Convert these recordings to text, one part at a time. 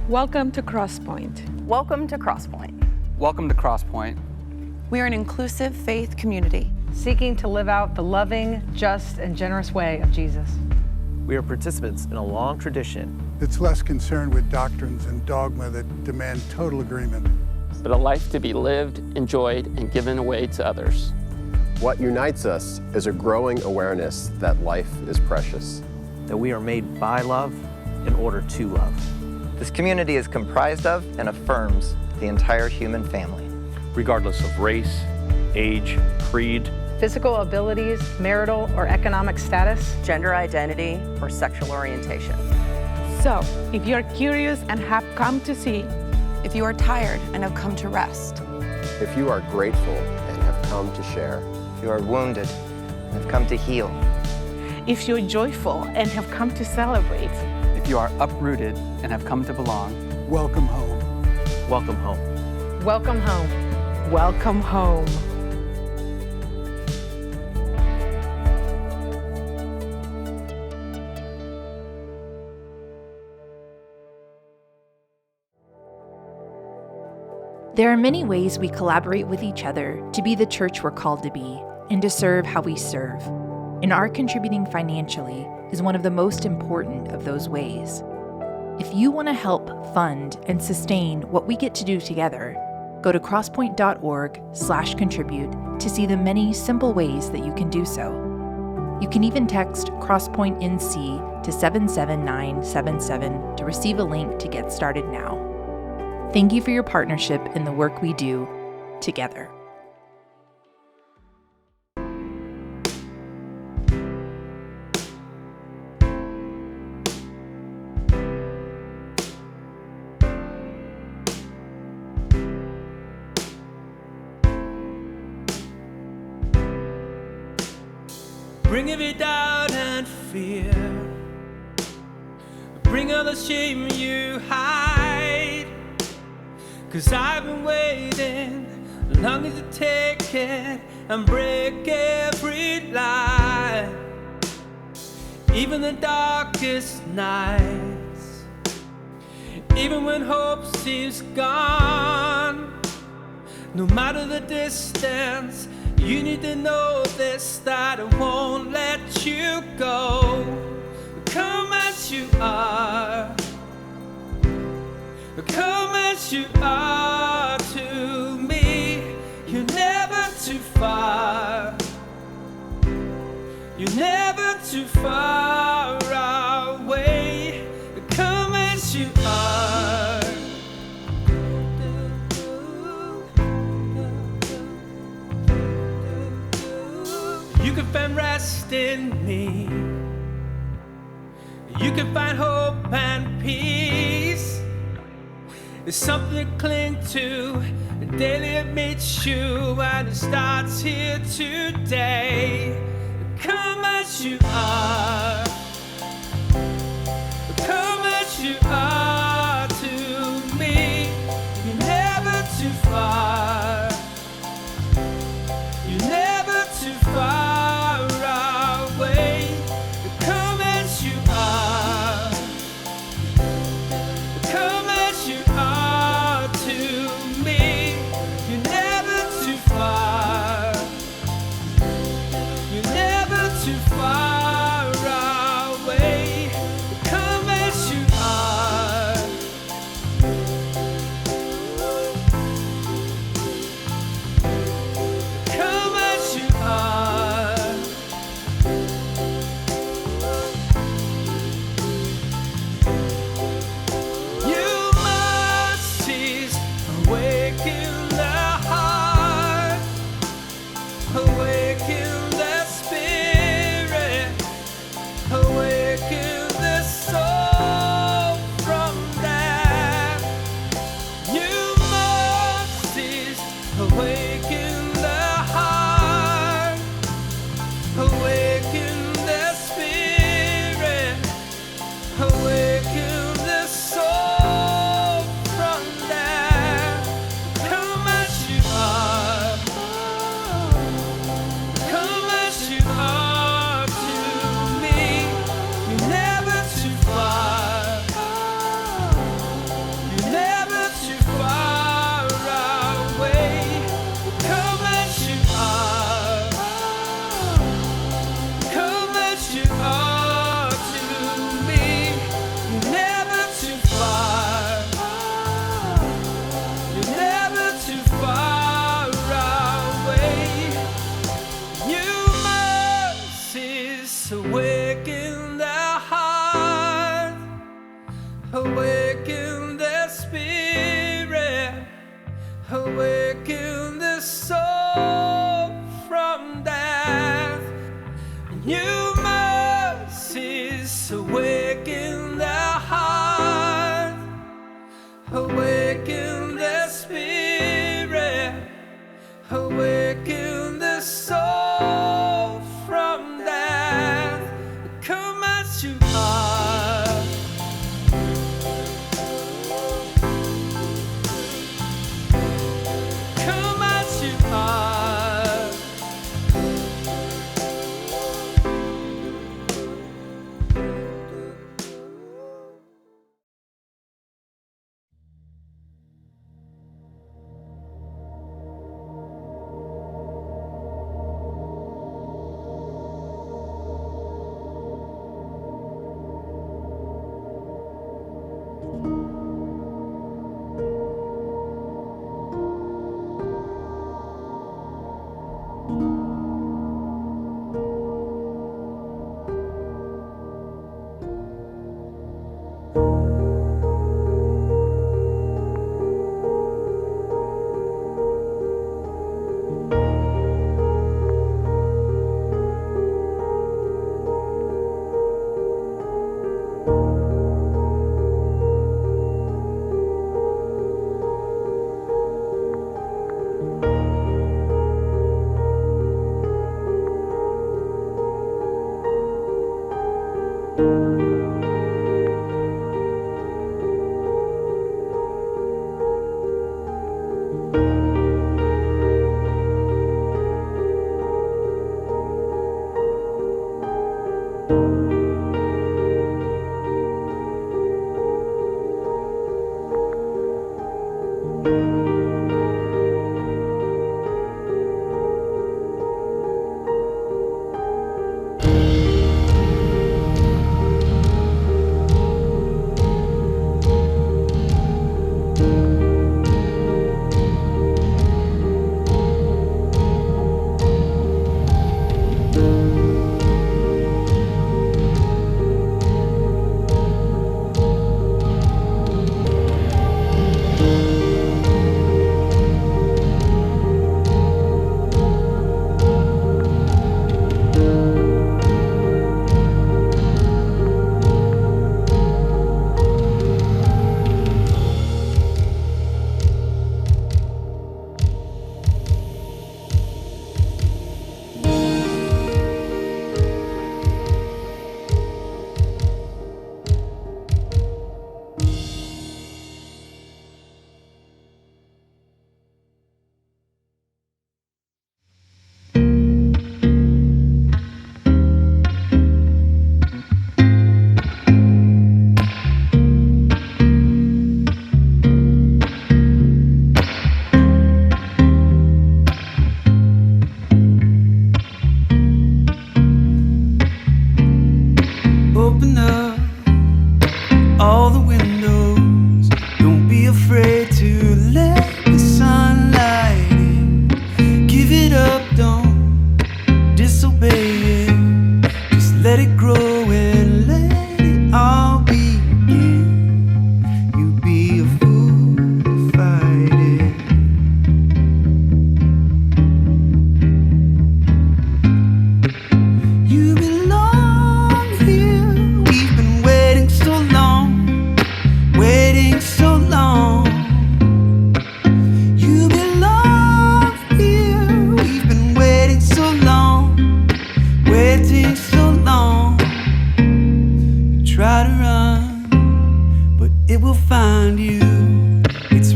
Welcome to Crosspoint. Welcome to Crosspoint. Welcome to Crosspoint. We are an inclusive faith community seeking to live out the loving, just, and generous way of Jesus. We are participants in a long tradition. It's less concerned with doctrines and dogma that demand total agreement, but a life to be lived, enjoyed, and given away to others. What unites us is a growing awareness that life is precious. That we are made by love in order to love. This community is comprised of and affirms the entire human family. Regardless of race, age, creed, physical abilities, marital or economic status, gender identity, or sexual orientation. So, if you're curious and have come to see, if you are tired and have come to rest, if you are grateful and have come to share, if you are wounded and have come to heal, if you're joyful and have come to celebrate, if you are uprooted and have come to belong, welcome home. Welcome home. Welcome home. Welcome home. There are many ways we collaborate with each other to be the church we're called to be and to serve how we serve. And our contributing financially is one of the most important of those ways. If you want to help fund and sustain what we get to do together, go to crosspoint.org/contribute to see the many simple ways that you can do so. You can even text crosspointenc to 77977 to receive a link to get started now. Thank you for your partnership in the work we do together. Bring every doubt and fear. Bring all the shame you hide. 'Cause I've been waiting long as to take it and break every lie. Even the darkest nights, even when hope seems gone. No matter the distance, you need to know this, that I won't let you go. Come as you are. Come as you are to me. You're never too far. You're never too far away. Come as you are. You can find rest in me. You can find hope and peace. It's something to cling to. Daily it meets you and it starts here today. Come as you are. Come as you are to me. You're never too far. You're never too far away. Come as you are. Come as you are to me. You're never too far. You're never too far away. Come as you are. awaken the soul from death. New mercies awaken the heart, awaken the spirit, awaken the soul from death. Come as you are. Come as you are.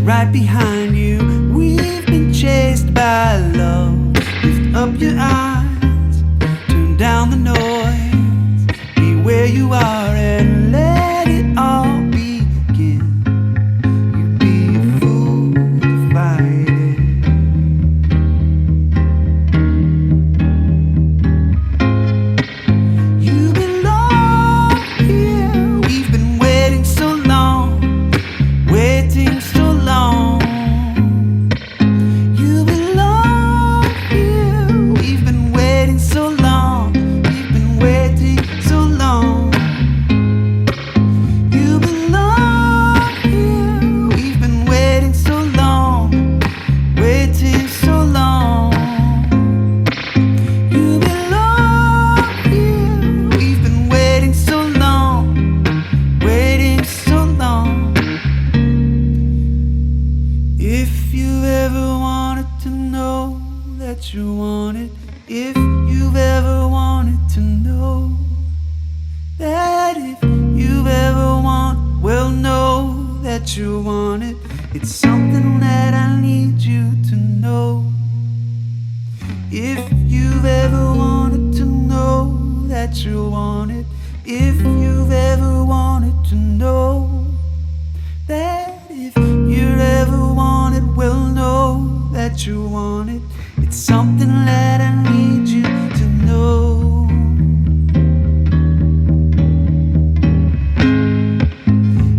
right behind you. We've been chased by love. Lift up your eyes, turn down the noise, be where you are and let it all begin. You'd be a fool to fight it. You belong here. We've been waiting so long, waiting so long. You belong here. We've been waiting so long. We've been waiting so long. that you want it. If you've ever wanted to know that if you've ever know that you want it. It's something that I need you to know. If you've ever wanted to know that you want it. If you've ever wanted to know that if you ever wanted, well, know that you want it. It's something that I need you to know.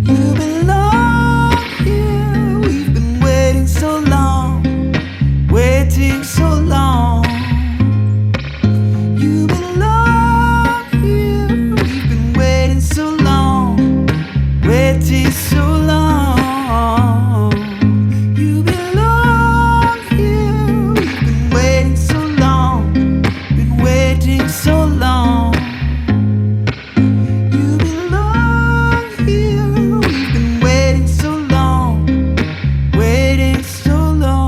You belong here. We've been waiting so long, waiting so long. You belong here. We've been waiting so long, waiting so long. You belong here. We've been waiting so long, been waiting so long. You belong here. We've been waiting so long, waiting so long.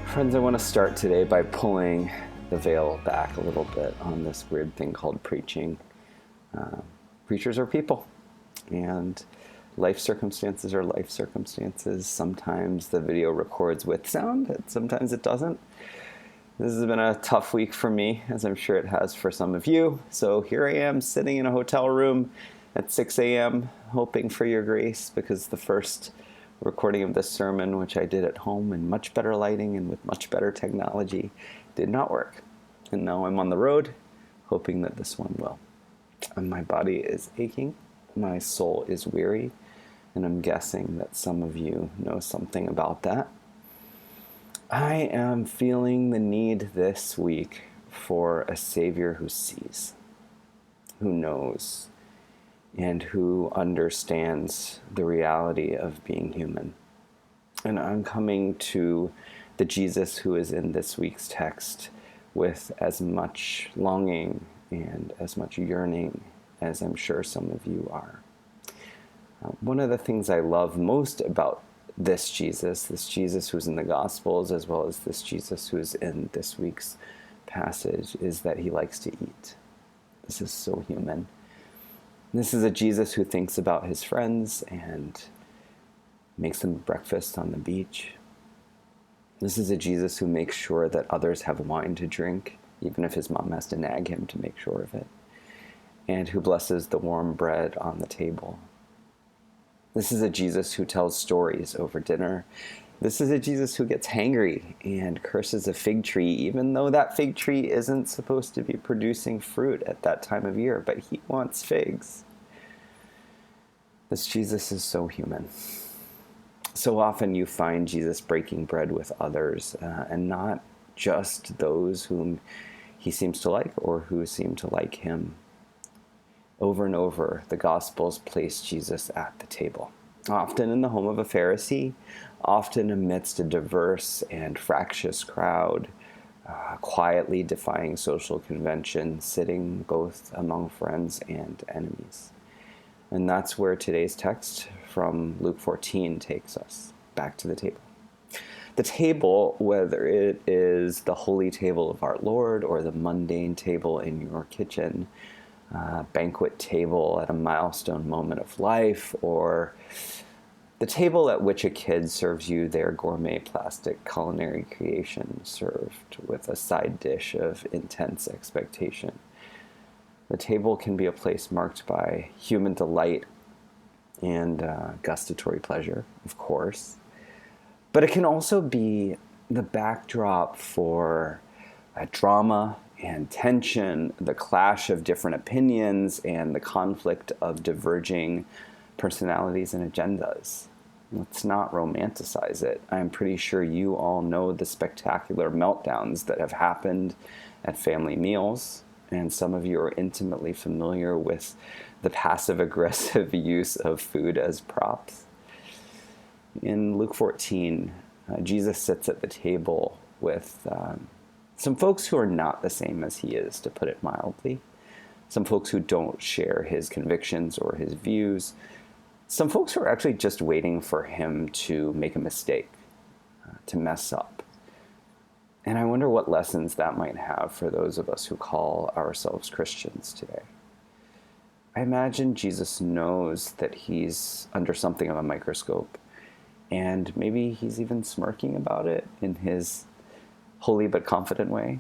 Friends, I want to start today by pulling the veil back a little bit on this weird thing called preaching. Preachers are people, and life circumstances are life circumstances. Sometimes the video records with sound, and sometimes it doesn't. This has been a tough week for me, as I'm sure it has for some of you. So here I am sitting in a hotel room at 6 a.m. hoping for your grace, because the first recording of this sermon, which I did at home in much better lighting and with much better technology, did not work. And now I'm on the road, hoping that this one will. And my body is aching, my soul is weary, and I'm guessing that some of you know something about that. I am feeling the need this week for a Savior who sees, who knows, and who understands the reality of being human. And I'm coming to the Jesus who is in this week's text with as much longing and as much yearning as I'm sure some of you are. One of the things I love most about this Jesus who's in the Gospels, as well as this Jesus who's in this week's passage, is that he likes to eat. This is so human. This is a Jesus who thinks about his friends and makes them breakfast on the beach. This is a Jesus who makes sure that others have wine to drink, even if his mom has to nag him to make sure of it, and who blesses the warm bread on the table. This is a Jesus who tells stories over dinner. This is a Jesus who gets hangry and curses a fig tree, even though that fig tree isn't supposed to be producing fruit at that time of year, but he wants figs. This Jesus is so human. So often you find Jesus breaking bread with others, and not just those whom he seems to like or who seem to like him. Over and over, the Gospels place Jesus at the table, often in the home of a Pharisee, often amidst a diverse and fractious crowd, quietly defying social convention, sitting both among friends and enemies. And that's where today's text from Luke 14 takes us, back to the table. The table, whether it is the holy table of our Lord or the mundane table in your kitchen, banquet table at a milestone moment of life, or the table at which a kid serves you their gourmet plastic culinary creation served with a side dish of intense expectation. The table can be a place marked by human delight and gustatory pleasure, of course, but it can also be the backdrop for drama and tension, the clash of different opinions, and the conflict of diverging personalities and agendas. Let's not romanticize it. I'm pretty sure you all know the spectacular meltdowns that have happened at family meals, and some of you are intimately familiar with the passive-aggressive use of food as props. In Luke 14, Jesus sits at the table with some folks who are not the same as he is, to put it mildly. Some folks who don't share his convictions or his views. Some folks who are actually just waiting for him to make a mistake, to mess up. And I wonder what lessons that might have for those of us who call ourselves Christians today. I imagine Jesus knows that he's under something of a microscope, and maybe he's even smirking about it in his holy but confident way.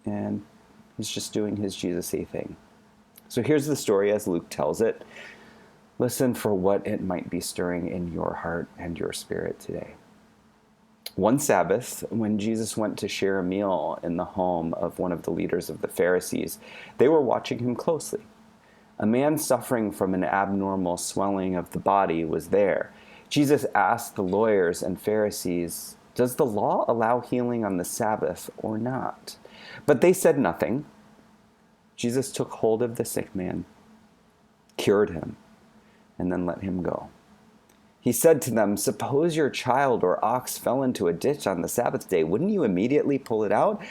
And he's just doing his Jesus-y thing. So here's the story as Luke tells it. Listen for what it might be stirring in your heart and your spirit today. One Sabbath, when Jesus went to share a meal in the home of one of the leaders of the Pharisees, they were watching him closely. A man suffering from an abnormal swelling of the body was there. Jesus asked the lawyers and Pharisees, "Does the law allow healing on the Sabbath or not?" But they said nothing. Jesus took hold of the sick man, cured him, and then let him go. He said to them, "Suppose your child or ox fell into a ditch on the Sabbath day, wouldn't you immediately pull it out?"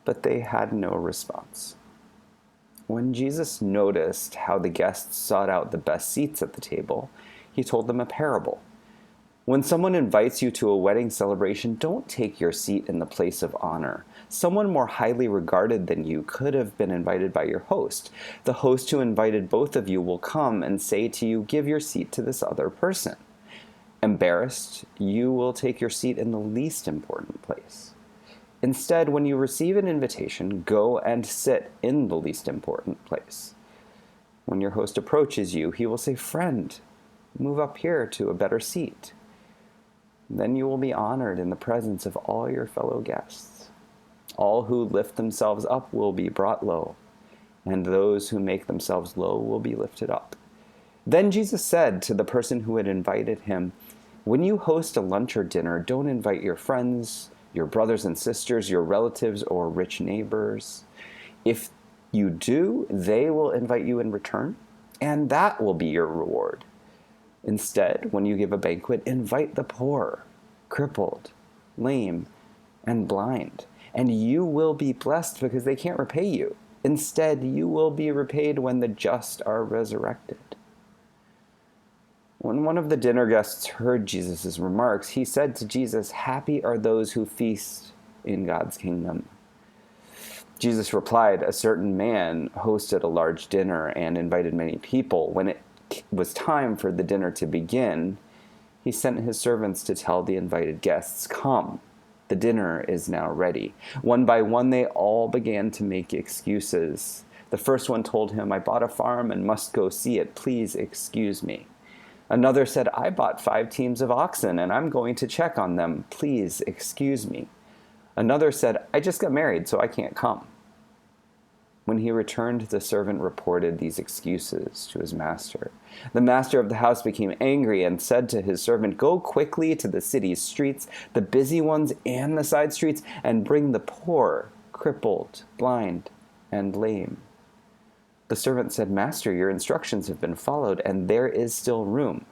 But they had no response. When Jesus noticed how the guests sought out the best seats at the table, he told them a parable. When someone invites you to a wedding celebration, don't take your seat in the place of honor. Someone more highly regarded than you could have been invited by your host. The host who invited both of you will come and say to you, "Give your seat to this other person." Embarrassed, you will take your seat in the least important place. Instead, when you receive an invitation, go and sit in the least important place. When your host approaches you, he will say, "Friend, move up here to a better seat." Then you will be honored in the presence of all your fellow guests. All who lift themselves up will be brought low, and those who make themselves low will be lifted up. Then Jesus said to the person who had invited him, "When you host a lunch or dinner, don't invite your friends, your brothers and sisters, your relatives, or rich neighbors. If you do, they will invite you in return, and that will be your reward. Instead, when you give a banquet, invite the poor, crippled, lame, and blind, and you will be blessed because they can't repay you. Instead, you will be repaid when the just are resurrected." When one of the dinner guests heard Jesus' remarks, he said to Jesus, "Happy are those who feast in God's kingdom." Jesus replied, "A certain man hosted a large dinner and invited many people. When it was time for the dinner to begin, he sent his servants to tell the invited guests, 'Come, the dinner is now ready.' One by one, they all began to make excuses. The first one told him, 'I bought a farm and must go see it. Please excuse me.' Another said, 'I bought 5 teams of oxen and I'm going to check on them. Please excuse me.' Another said, 'I just got married, so I can't come.' When he returned, the servant reported these excuses to his master. The master of the house became angry and said to his servant, 'Go quickly to the city's streets, the busy ones and the side streets, and bring the poor, crippled, blind, and lame.' The servant said, 'Master, your instructions have been followed, and there is still room.'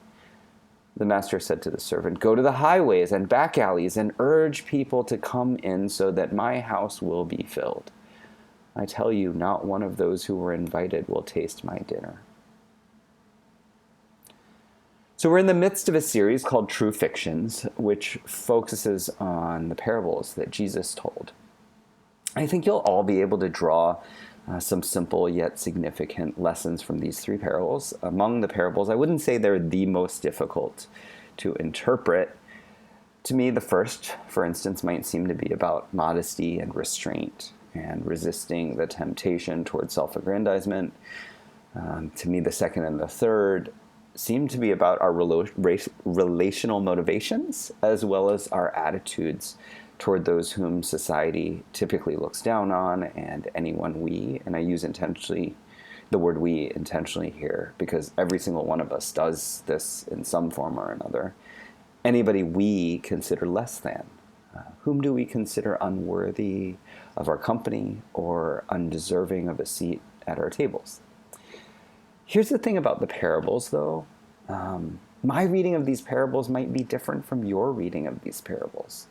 The master said to the servant, 'Go to the highways and back alleys and urge people to come in so that my house will be filled. I tell you, not one of those who were invited will taste my dinner.'" So we're in the midst of a series called True Fictions, which focuses on the parables that Jesus told. I think you'll all be able to draw some simple yet significant lessons from these 3 parables. Among the parables, I wouldn't say they're the most difficult to interpret. To me, the first, for instance, might seem to be about modesty and restraint and resisting the temptation toward self-aggrandizement. To me, the second and the third seem to be about our relational motivations as well as our attitudes toward those whom society typically looks down on, and anyone we, and I use intentionally the word we intentionally here because every single one of us does this in some form or another. Anybody we consider less than. Whom do we consider unworthy of our company or undeserving of a seat at our tables? Here's the thing about the parables, though. My reading of these parables might be different from your reading of these parables.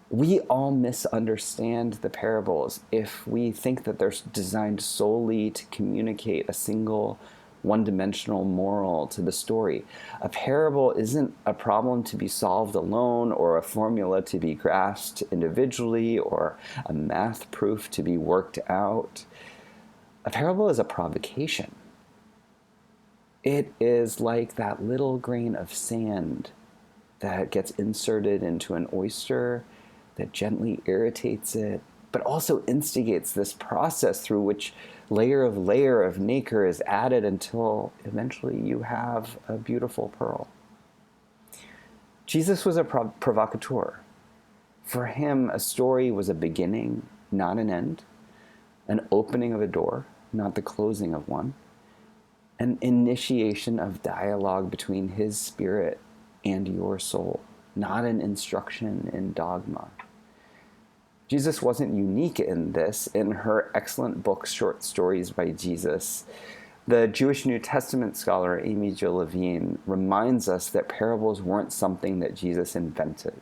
We all misunderstand the parables if we think that they're designed solely to communicate a single, one-dimensional moral to the story. A parable isn't a problem to be solved alone, or a formula to be grasped individually, or a math proof to be worked out. A parable is a provocation. It is like that little grain of sand that gets inserted into an oyster that gently irritates it, but also instigates this process through which layer of nacre is added until eventually you have a beautiful pearl. Jesus was a provocateur. For him, a story was a beginning, not an end, an opening of a door, not the closing of one, an initiation of dialogue between his spirit and your soul, not an instruction in dogma. Jesus wasn't unique in this. In her excellent book, Short Stories by Jesus, the Jewish New Testament scholar Amy Jo Levine reminds us that parables weren't something that Jesus invented.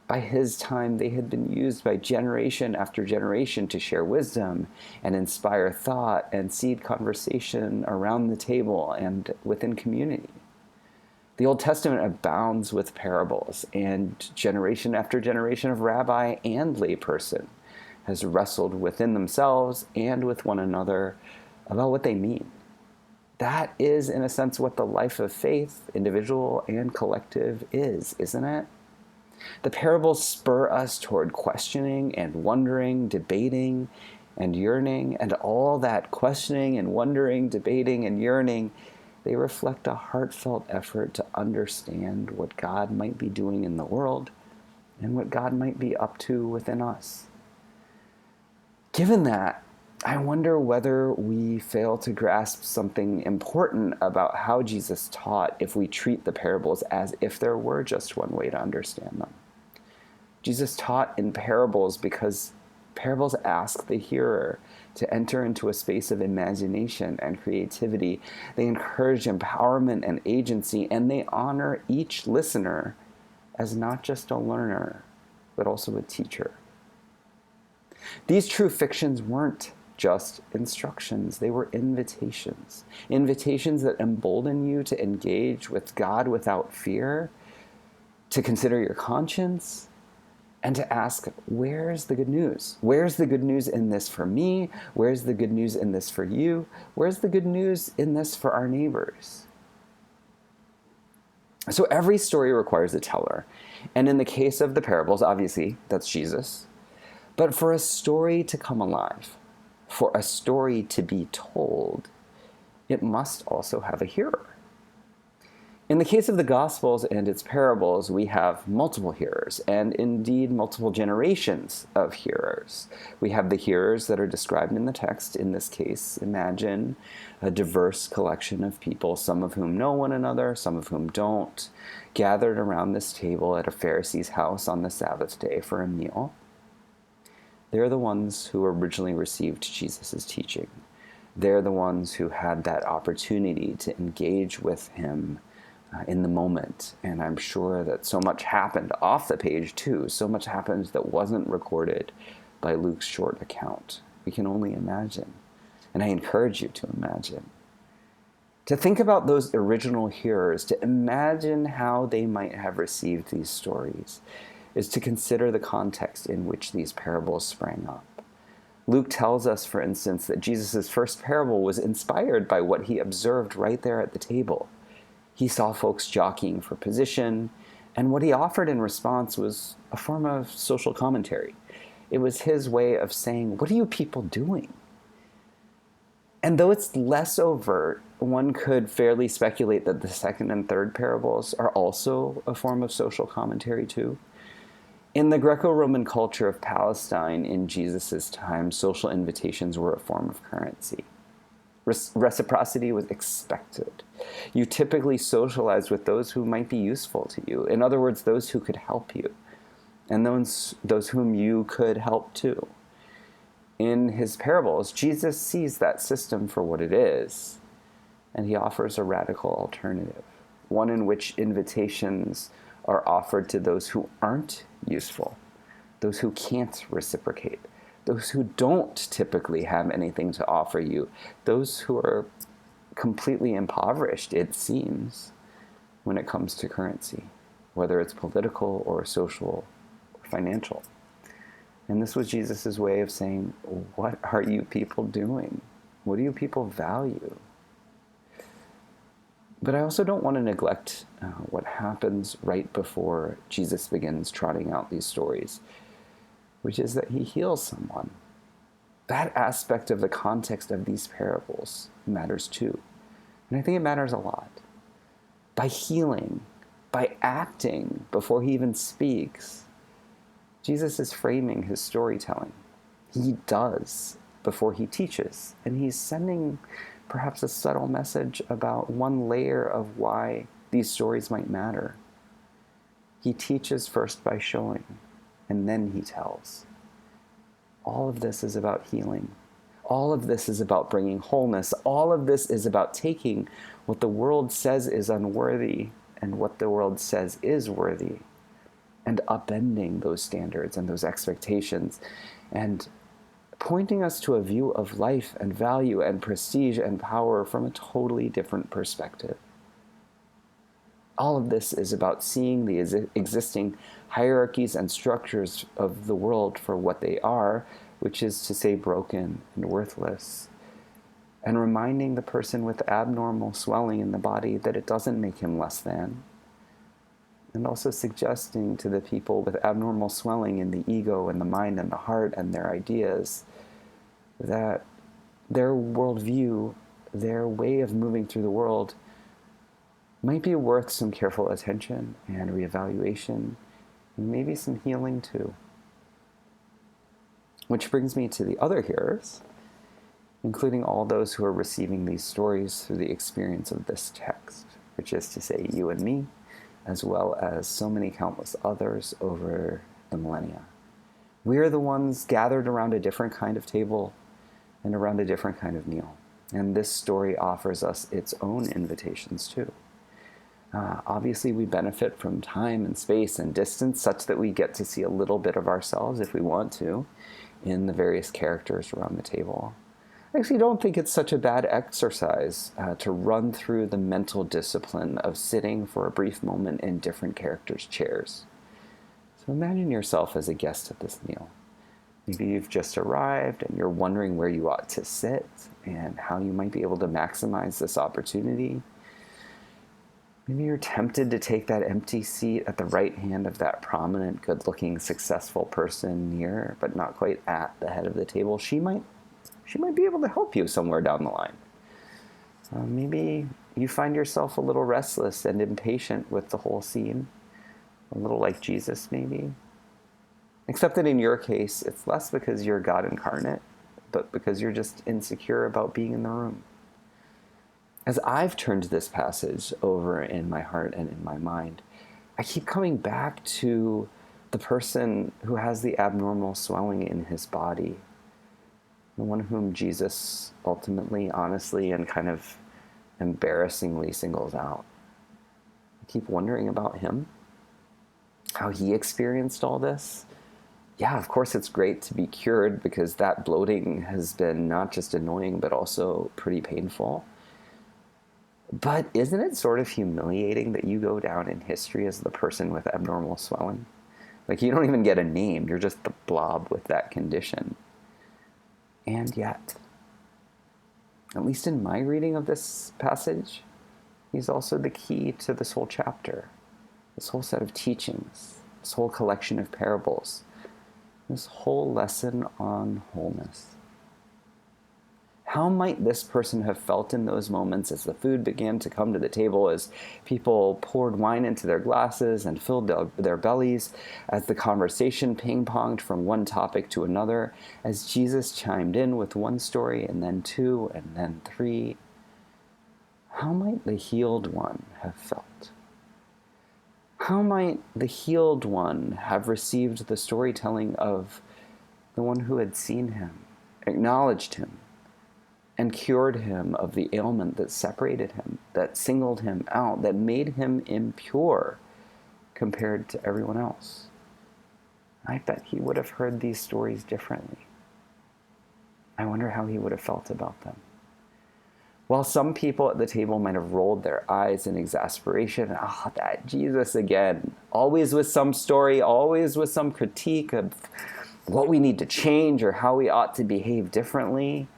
By his time, they had been used by generation after generation to share wisdom and inspire thought and seed conversation around the table and within community. The Old Testament abounds with parables, and generation after generation of rabbi and layperson has wrestled within themselves and with one another about what they mean. That is, in a sense, what the life of faith, individual and collective, is, isn't it? The parables spur us toward questioning and wondering, debating and yearning, and all that questioning and wondering, debating and yearning, they reflect a heartfelt effort to understand what God might be doing in the world and what God might be up to within us. Given that, I wonder whether we fail to grasp something important about how Jesus taught if we treat the parables as if there were just one way to understand them. Jesus taught in parables because parables ask the hearer to enter into a space of imagination and creativity. They encourage empowerment and agency, and they honor each listener as not just a learner, but also a teacher. These true fictions weren't just instructions, they were invitations. Invitations that embolden you to engage with God without fear, to consider your conscience, and to ask, where's the good news? Where's the good news in this for me? Where's the good news in this for you? Where's the good news in this for our neighbors? So every story requires a teller. And in the case of the parables, obviously, that's Jesus. But for a story to come alive, for a story to be told, it must also have a hearer. In the case of the Gospels and its parables, we have multiple hearers, and indeed multiple generations of hearers. We have the hearers that are described in the text. In this case, imagine a diverse collection of people, some of whom know one another, some of whom don't, gathered around this table at a Pharisee's house on the Sabbath day for a meal. They're the ones who originally received Jesus' teaching. They're the ones who had that opportunity to engage with him in the moment. And I'm sure that so much happened off the page too. So much happened that wasn't recorded by Luke's short account. We can only imagine. And I encourage you to imagine. To think about those original hearers, to imagine how they might have received these stories, is to consider the context in which these parables sprang up. Luke tells us, for instance, that Jesus' first parable was inspired by what he observed right there at the table. He saw folks jockeying for position, and what he offered in response was a form of social commentary. It was his way of saying, what are you people doing? And though it's less overt, one could fairly speculate that the second and third parables are also a form of social commentary too. In the Greco-Roman culture of Palestine in Jesus' time, social invitations were a form of currency. Reciprocity was expected. You typically socialized with those who might be useful to you. In other words, those who could help you, and those whom you could help too. In his parables, Jesus sees that system for what it is, and he offers a radical alternative. one in which invitations are offered to those who aren't useful, those who can't reciprocate, those who don't typically have anything to offer you, those who are completely impoverished, it seems, when it comes to currency, whether it's political or social or financial. And this was Jesus' way of saying, what are you people doing? What do you people value? But I also don't want to neglect what happens right before Jesus begins trotting out these stories, which is that he heals someone. That aspect of the context of these parables matters too. And I think it matters a lot. By healing, by acting before he even speaks, Jesus is framing his storytelling. He does before he teaches, and he's sending perhaps a subtle message about one layer of why these stories might matter. He teaches first by showing, and then he tells. All of this is about healing. All of this is about bringing wholeness. All of this is about taking what the world says is unworthy and what the world says is worthy, and upending those standards and those expectations, and pointing us to a view of life and value and prestige and power from a totally different perspective. All of this is about seeing the existing hierarchies and structures of the world for what they are, which is to say broken and worthless, and reminding the person with abnormal swelling in the body that it doesn't make him less than, and also suggesting to the people with abnormal swelling in the ego and the mind and the heart and their ideas that their worldview, their way of moving through the world might be worth some careful attention and reevaluation, and maybe some healing too. Which brings me to the other hearers, including all those who are receiving these stories through the experience of this text, which is to say you and me, as well as so many countless others over the millennia. We are the ones gathered around a different kind of table and around a different kind of meal. And this story offers us its own invitations too. Obviously, we benefit from time and space and distance such that we get to see a little bit of ourselves, if we want to, in the various characters around the table. I actually don't think it's such a bad exercise to run through the mental discipline of sitting for a brief moment in different characters' chairs. So imagine yourself as a guest at this meal. Maybe you've just arrived and you're wondering where you ought to sit and how you might be able to maximize this opportunity. Maybe you're tempted to take that empty seat at the right hand of that prominent, good-looking, successful person near, but not quite at the head of the table. She might be able to help you somewhere down the line. Maybe you find yourself a little restless and impatient with the whole scene, a little like Jesus maybe. Except that in your case, it's less because you're God incarnate, but because you're just insecure about being in the room. As I've turned this passage over in my heart and in my mind, I keep coming back to the person who has the abnormal swelling in his body, the one whom Jesus ultimately, honestly, and kind of embarrassingly singles out. I keep wondering about him, how he experienced all this. Yeah, of course it's great to be cured because that bloating has been not just annoying, but also pretty painful. But isn't it sort of humiliating that you go down in history as the person with abnormal swelling? Like, you don't even get a name, you're just the blob with that condition. And yet, at least in my reading of this passage, he's also the key to this whole chapter, this whole set of teachings, this whole collection of parables, this whole lesson on wholeness. How might this person have felt in those moments as the food began to come to the table, as people poured wine into their glasses and filled their bellies, as the conversation ping-ponged from one topic to another, as Jesus chimed in with one story and then two and then three? How might the healed one have felt? How might the healed one have received the storytelling of the one who had seen him, acknowledged him, and cured him of the ailment that separated him, that singled him out, that made him impure compared to everyone else. I bet he would have heard these stories differently. I wonder how he would have felt about them. While some people at the table might have rolled their eyes in exasperation, that Jesus again, always with some story, always with some critique of what we need to change or how we ought to behave differently.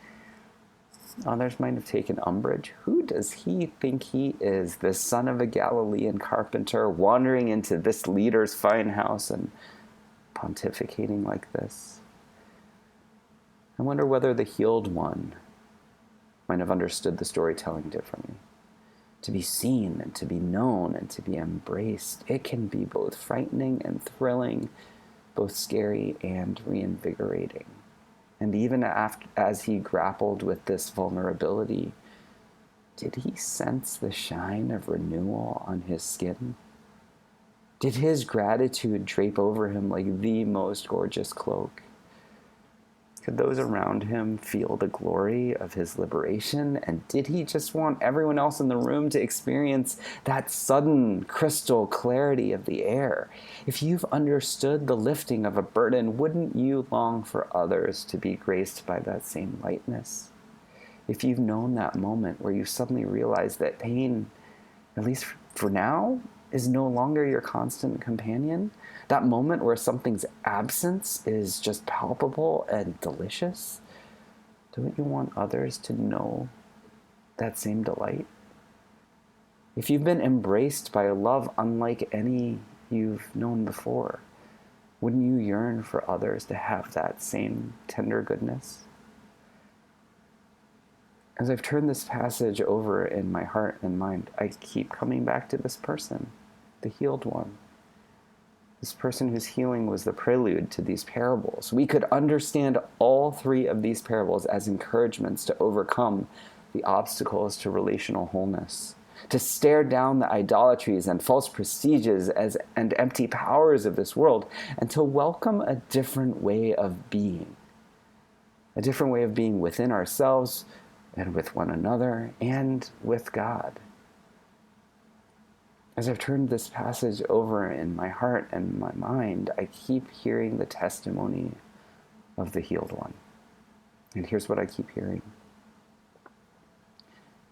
Others might have taken umbrage. Who does he think he is, the son of a Galilean carpenter, wandering into this leader's fine house and pontificating like this? I wonder whether the healed one might have understood the storytelling differently. To be seen and to be known and to be embraced, it can be both frightening and thrilling, both scary and reinvigorating. And even as he grappled with this vulnerability, did he sense the shine of renewal on his skin? Did his gratitude drape over him like the most gorgeous cloak? Could those around him feel the glory of his liberation? And did he just want everyone else in the room to experience that sudden crystal clarity of the air? If you've understood the lifting of a burden, wouldn't you long for others to be graced by that same lightness? If you've known that moment where you suddenly realize that pain, at least for now, is no longer your constant companion, that moment where something's absence is just palpable and delicious, don't you want others to know that same delight? If you've been embraced by a love unlike any you've known before, wouldn't you yearn for others to have that same tender goodness? As I've turned this passage over in my heart and mind, I keep coming back to this person, the healed one. This person whose healing was the prelude to these parables. We could understand all three of these parables as encouragements to overcome the obstacles to relational wholeness, to stare down the idolatries and false prestiges and empty powers of this world, and to welcome a different way of being within ourselves and with one another and with God. As I've turned this passage over in my heart and my mind, I keep hearing the testimony of the healed one. And here's what I keep hearing.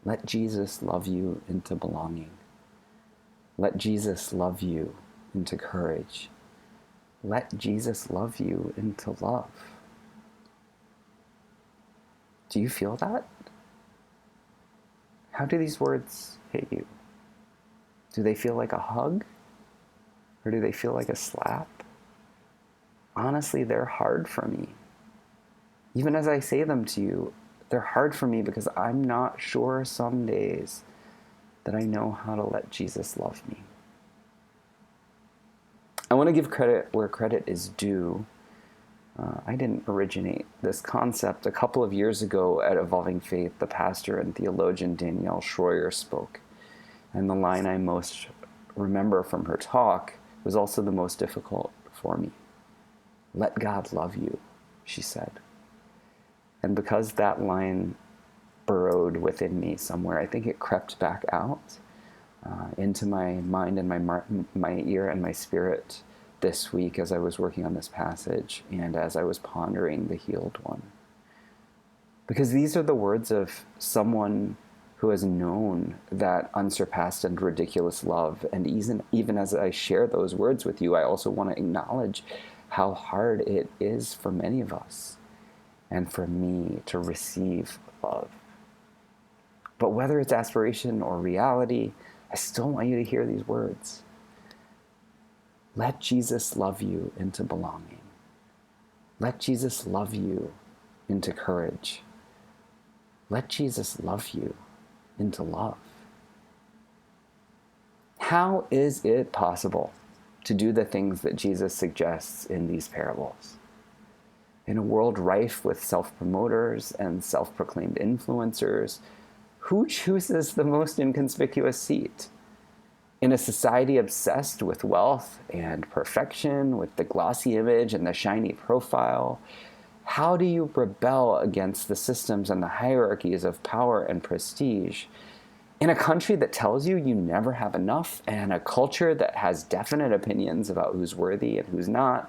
Let Jesus love you into belonging. Let Jesus love you into courage. Let Jesus love you into love. Do you feel that? How do these words hit you? Do they feel like a hug? Or do they feel like a slap? Honestly, they're hard for me. Even as I say them to you, they're hard for me because I'm not sure some days that I know how to let Jesus love me. I want to give credit where credit is due. I didn't originate this concept. A couple of years ago at Evolving Faith, the pastor and theologian Danielle Schroyer spoke. And the line I most remember from her talk was also the most difficult for me. Let God love you, she said. And because that line burrowed within me somewhere, I think it crept back out into my mind and my ear and my spirit this week as I was working on this passage and as I was pondering the healed one. Because these are the words of someone who has known that unsurpassed and ridiculous love. And even as I share those words with you, I also want to acknowledge how hard it is for many of us and for me to receive love. But whether it's aspiration or reality, I still want you to hear these words. Let Jesus love you into belonging. Let Jesus love you into courage. Let Jesus love you into love. How is it possible to do the things that Jesus suggests in these parables? In a world rife with self-promoters and self-proclaimed influencers, who chooses the most inconspicuous seat? In a society obsessed with wealth and perfection, with the glossy image and the shiny profile, How do you rebel against the systems and the hierarchies of power and prestige in a country that tells you you never have enough, and a culture that has definite opinions about who's worthy and who's not,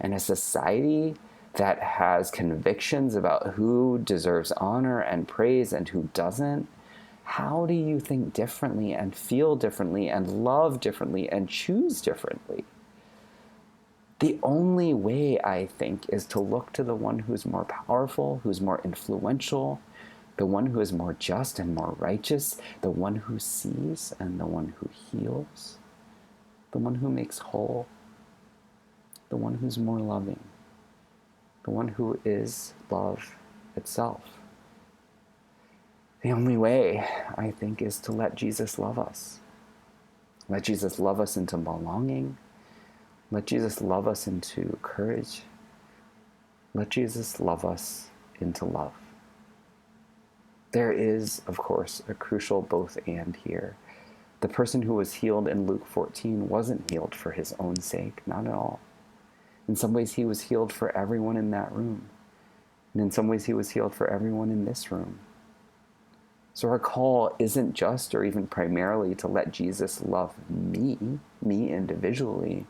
and a society that has convictions about who deserves honor and praise and who doesn't? How do you think differently and feel differently and love differently and choose differently? The only way, I think, is to look to the one who's more powerful, who's more influential, the one who is more just and more righteous, the one who sees and the one who heals, the one who makes whole, the one who's more loving, the one who is love itself. The only way, I think, is to let Jesus love us. Let Jesus love us into belonging. Let Jesus love us into courage. Let Jesus love us into love. There is, of course, a crucial both and here. The person who was healed in Luke 14 wasn't healed for his own sake, not at all. In some ways, he was healed for everyone in that room. And in some ways, he was healed for everyone in this room. So our call isn't just or even primarily to let Jesus love me individually,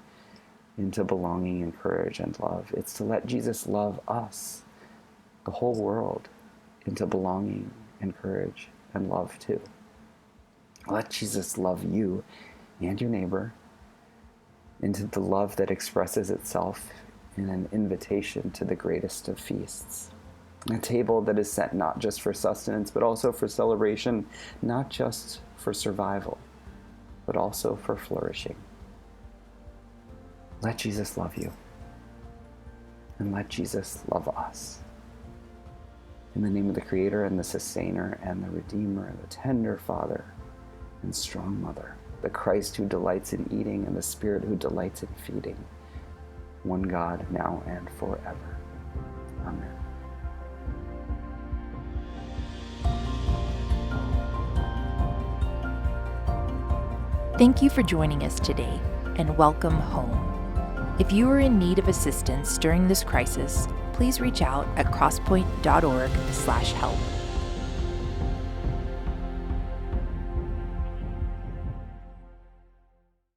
into belonging and courage and love. It's to let Jesus love us, the whole world, into belonging and courage and love too. Let Jesus love you and your neighbor into the love that expresses itself in an invitation to the greatest of feasts. A table that is set not just for sustenance, but also for celebration, not just for survival, but also for flourishing. Let Jesus love you, and let Jesus love us. In the name of the Creator and the Sustainer and the Redeemer, the tender Father and strong Mother, the Christ who delights in eating and the Spirit who delights in feeding, one God, now and forever. Amen. Thank you for joining us today, and welcome home. If you are in need of assistance during this crisis, please reach out at crosspoint.org/help.